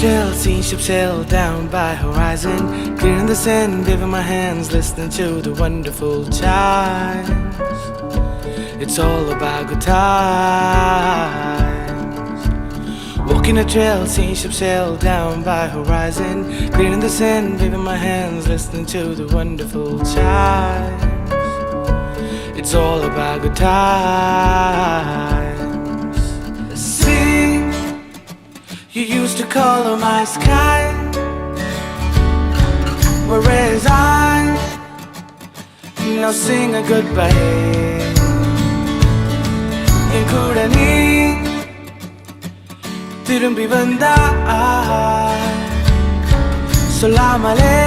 trail, seeing ships sail down by horizon, clearing the sand, waving my hands, listening to the wonderful chimes. It's all about good times. Walking a trail, seeing ships sail down by horizon, clearing the sand, waving my hands, listening to the wonderful chimes. It's all about good times. See, you used to color my sky, whereas I now sing a goodbye. என் கூட நீ திரும்பி வந்தா சொல்லாமலே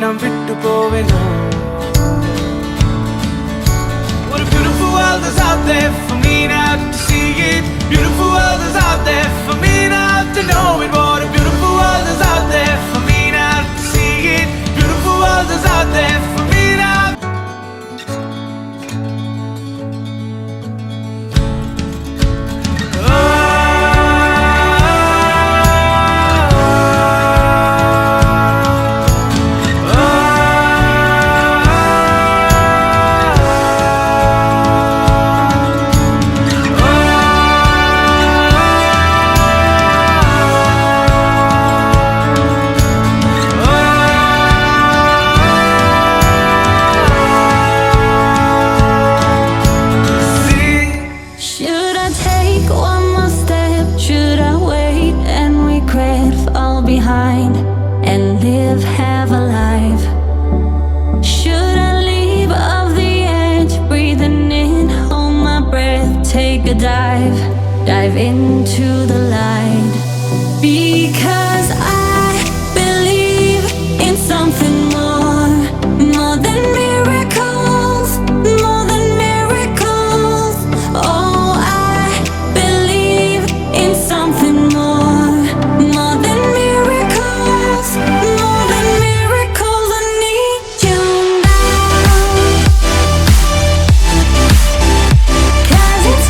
நாம் விட்டு போவேனோ. What a beautiful world is out there for me now to see it. Beautiful world is out there for me now to know it. What a beautiful world is out there for me now to see it. Beautiful world is out there for me now. Dive into the light, because I believe in something more than miracles, more than miracles. Oh, I believe in something more than miracles, more than miracles. I need you now, 'cause it's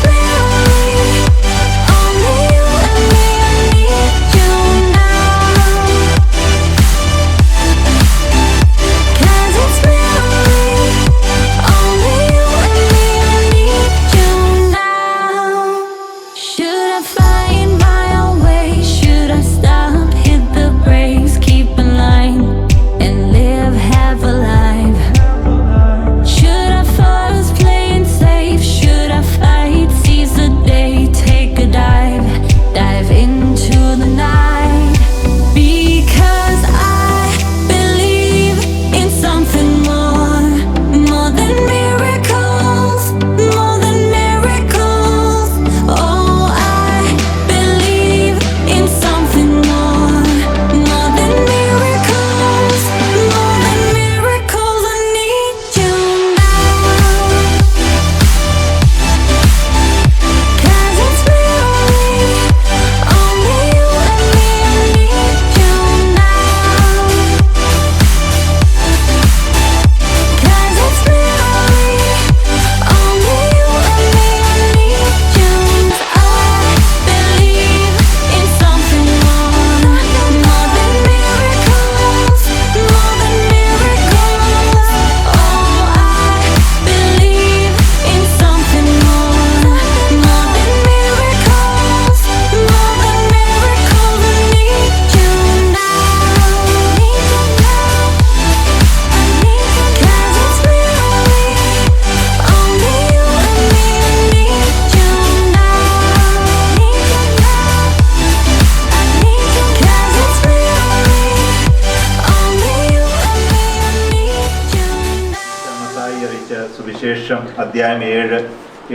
സുവിശേഷം അധ്യായം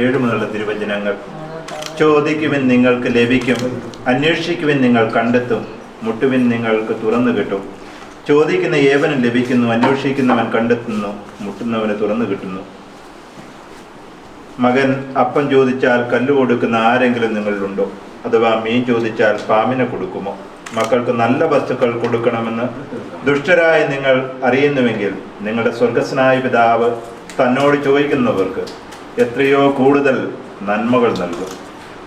7 മുതലുള്ള തിരുവചനങ്ങൾ. ചോദിക്കുവിൻ നിങ്ങൾക്ക് ലഭിക്കും, അന്വേഷിക്കുവിൻ നിങ്ങൾ കണ്ടെത്തും, മുട്ടുവിൻ നിങ്ങൾക്ക് തുറന്നു കിട്ടും. ചോദിക്കുന്ന ഏവനും ലഭിക്കുന്നു, അന്വേഷിക്കുന്നവൻ കണ്ടെത്തുന്നു, മുട്ടുന്നവന് തുറന്നു കിട്ടുന്നു. മകൻ അപ്പം ചോദിച്ചാൽ കല്ല് കൊടുക്കുന്ന ആരെങ്കിലും നിങ്ങളിലുണ്ടോ? അഥവാ മീൻ ചോദിച്ചാൽ പാമ്പിനെ കൊടുക്കുമോ? മക്കൾക്ക് നല്ല വസ്തുക്കൾ കൊടുക്കണമെന്ന് ദുഷ്ടരായ നിങ്ങൾ അറിയുന്നുവെങ്കിൽ നിങ്ങളുടെ സ്വർഗസ്നായ പിതാവ് തന്നോട് ചോദിക്കുന്നവർക്ക് എത്രയോ കൂടുതൽ നന്മകൾ നൽകും.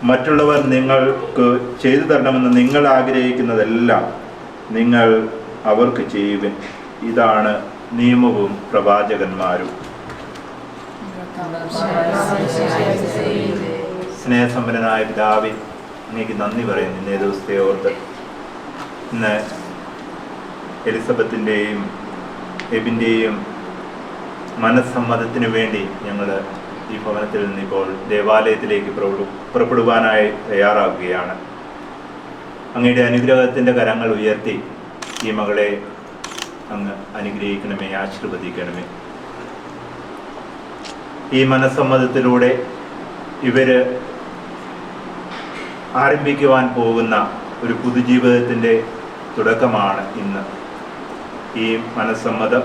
മറ്റുള്ളവർ നിങ്ങൾക്ക് ചെയ്തു തരണമെന്ന് നിങ്ങൾ ആഗ്രഹിക്കുന്നതെല്ലാം നിങ്ങൾ അവർക്ക് ചെയ്യുവിൻ. ഇതാണ് നിയമവും പ്രവാചകന്മാരും. സ്നേഹസമ്പന്നനായ പിതാവേ, അങ്ങേക്ക് നന്ദി പറയുന്നു ഇന്നേ ദിവസത്തെ ഓർത്ത്. ഇന്ന് എലിസബത്തിൻ്റെയും എബിൻ്റെയും മനസ്സമ്മതത്തിനു വേണ്ടി ഞങ്ങൾ ഈ ഭവനത്തിൽ നിന്ന് ഇപ്പോൾ ദേവാലയത്തിലേക്ക് പുറപ്പെടുവാനായി തയ്യാറാകുകയാണ്. അങ്ങയുടെ അനുഗ്രഹത്തിൻ്റെ കരങ്ങൾ ഉയർത്തി ഈ മകളെ അങ്ങ് അനുഗ്രഹിക്കണമേ, ആശീർവദിക്കണമേ. ഈ മനസ്സമ്മതത്തിലൂടെ ഇവർ ആരംഭിക്കുവാൻ പോകുന്ന ഒരു പുതുജീവിതത്തിൻ്റെ തുടക്കമാണ് ഇന്ന്. ഈ മനസ്സമ്മതം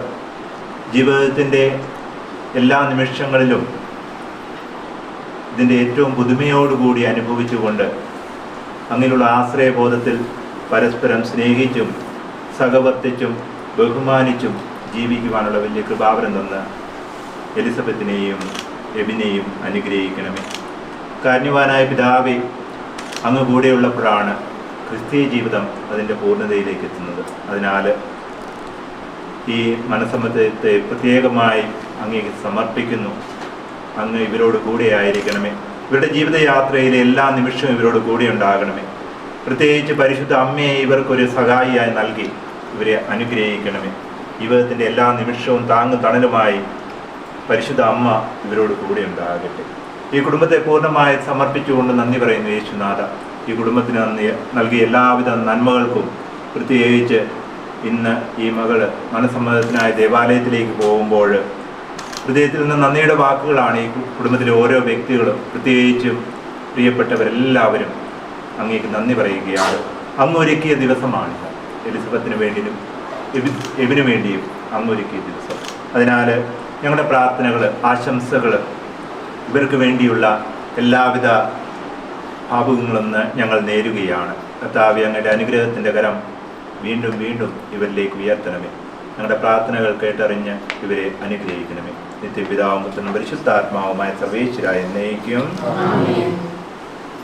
ജീവിതത്തിൻ്റെ എല്ലാ നിമിഷങ്ങളിലും ഇതിൻ്റെ ഏറ്റവും പുതുമയോടുകൂടി അനുഭവിച്ചുകൊണ്ട് അങ്ങനെയുള്ള ആശ്രയബോധത്തിൽ പരസ്പരം സ്നേഹിച്ചും സഹവർത്തിച്ചും ബഹുമാനിച്ചും ജീവിക്കുവാനുള്ള വലിയ കൃപാവരം തന്ന് എലിസബത്തിനെയും എബിനെയും അനുഗ്രഹിക്കണമേ. കാരുണ്യവാനായ പിതാവേ, അങ്ങ് കൂടെയുള്ളപ്പോഴാണ് ക്രിസ്തീയ ജീവിതം അതിൻ്റെ പൂർണ്ണതയിലേക്ക് എത്തുന്നത്. അതിനാൽ ഈ മനസ്സമ്മതത്തെ പ്രത്യേകമായി അങ്ങേക്ക് സമർപ്പിക്കുന്നു. അങ്ങ് ഇവരോട് കൂടെ ആയിരിക്കണമേ. ഇവരുടെ ജീവിതയാത്രയിലെ എല്ലാ നിമിഷവും ഇവരോട് കൂടെ ഉണ്ടാകണമേ. പ്രത്യേകിച്ച് പരിശുദ്ധ അമ്മയെ ഇവർക്കൊരു സഹായിയായി നൽകി ഇവരെ അനുഗ്രഹിക്കണമേ. ജീവിതത്തിൻ്റെ എല്ലാ നിമിഷവും താങ്ങും തണലുമായി പരിശുദ്ധ അമ്മ ഇവരോട് കൂടെ ഉണ്ടാകട്ടെ. ഈ കുടുംബത്തെ പൂർണ്ണമായി സമർപ്പിച്ചുകൊണ്ട് നന്ദി പറയുന്നു യേശുനാഥ. ഈ കുടുംബത്തിന് നൽകിയ എല്ലാവിധ നന്മകൾക്കും, പ്രത്യേകിച്ച് ഇന്ന് ഈ മകള് മനസ്സമ്മതത്തിനായി ദേവാലയത്തിലേക്ക് പോകുമ്പോൾ ഹൃദയത്തിൽ നിന്ന് നന്ദിയുടെ വാക്കുകളാണ് ഈ കുടുംബത്തിലെ ഓരോ വ്യക്തികളും, പ്രത്യേകിച്ചും പ്രിയപ്പെട്ടവരെല്ലാവരും അങ്ങേക്ക് നന്ദി പറയുകയാണ്. അങ്ങൊരുക്കിയ ദിവസമാണിത്. എലിസബത്തിന് വേണ്ടിയും എബിനു വേണ്ടിയും അങ്ങൊരുക്കിയ ദിവസം. അതിനാൽ ഞങ്ങളുടെ പ്രാർത്ഥനകൾ, ആശംസകൾ, ഇവർക്ക് വേണ്ടിയുള്ള എല്ലാവിധ ഭാവുകങ്ങളെന്ന് ഞങ്ങൾ നേരുകയാണ്. കർത്താവേ, അങ്ങയുടെ അനുഗ്രഹത്തിൻ്റെ കരം വീണ്ടും വീണ്ടും ഇവരിലേക്ക് ഉയർത്തണമേ. ഞങ്ങളുടെ പ്രാർത്ഥനകൾ കേട്ടറിഞ്ഞ് ഇവരെ അനുഗ്രഹിക്കണമേ. നിത്യപിതാവും പുത്രനും പരിശുദ്ധാത്മാവുമായ സർവേശ്വരായ എന്നേക്കും.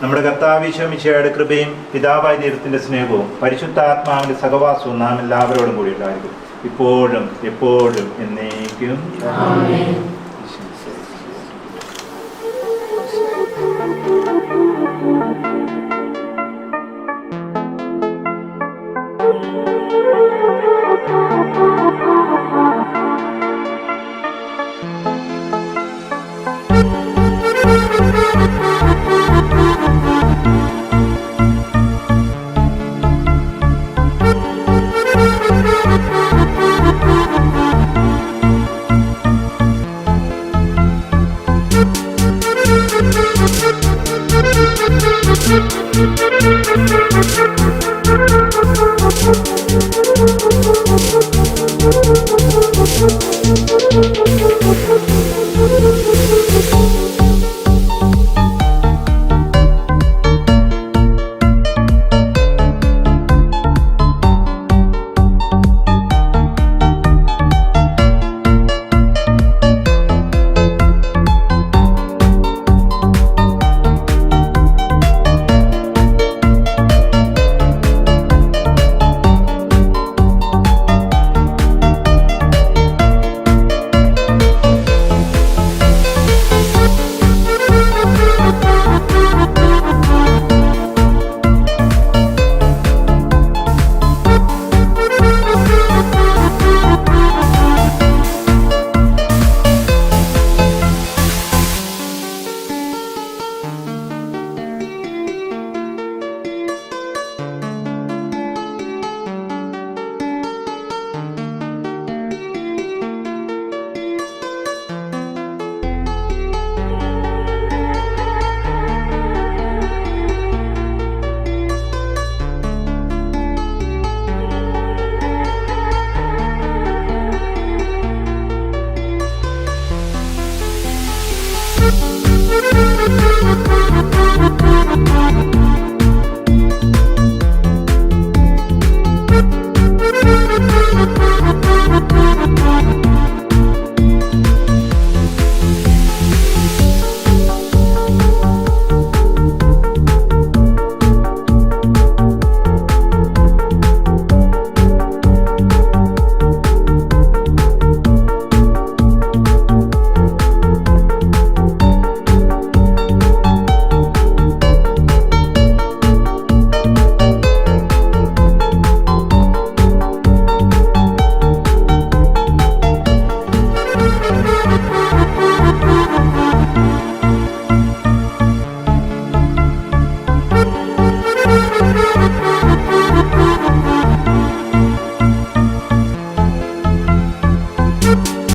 നമ്മുടെ കർത്താവ് ഈശോ മിശിഹായുടെ കൃപയും പിതാവായ ദൈവത്തിൻ്റെ സ്നേഹവും പരിശുദ്ധാത്മാവിൻ്റെ സഹവാസവും നാം എല്ലാവരോടും കൂടി ഉണ്ടായിരിക്കും, ഇപ്പോഴും എപ്പോഴും എന്നേക്കും.